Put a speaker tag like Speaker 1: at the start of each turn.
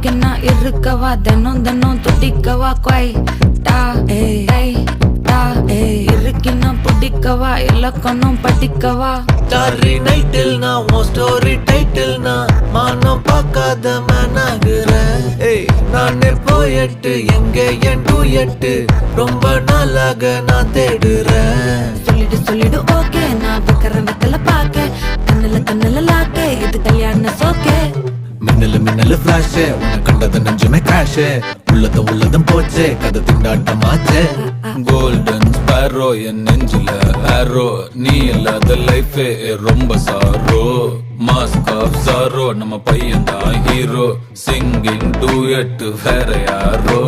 Speaker 1: Okay நான் இருக்கவா தினம் தினம் துடிக்கவா கொய் டா ஏய் டா இருக்கினா பிடிக்கவா இலக்கணம் படிக்கவா
Speaker 2: ஸ்டாரி நைட்டில் நான் உன் ஸ்டோரி டைட்டில் நான் மானம் பார்க்காத மேனாகிறேன். நானே போயிட்டு எங்கே என் டூயட்டு ரொம்ப நாளாக நான் தேடுறேன்.
Speaker 1: சொல்லிடு ஓகே நான் வைக்கிறேன் வெத்தல பாக்க கண்ணுல லாக்கே இது கல்யாண சோக்கே.
Speaker 2: மின்னலு ஃபிளாஷ் உன்னை கண்டது நெஞ்சுமே கிராஷ் உள்ளதும் போச்சே கதை திண்டாட்டமாச்சே.
Speaker 3: கோல்டன் ஸ்பேரோ என் நெஞ்சில ஆரோ நீ இல்லாத லைஃபே ரொம்ப சாரோ. மாஸ்க் ஆஃப் சாரோ நம்ம பையன் தான் ஹீரோ சிங்கிங் டூயட் வேற யாரோ.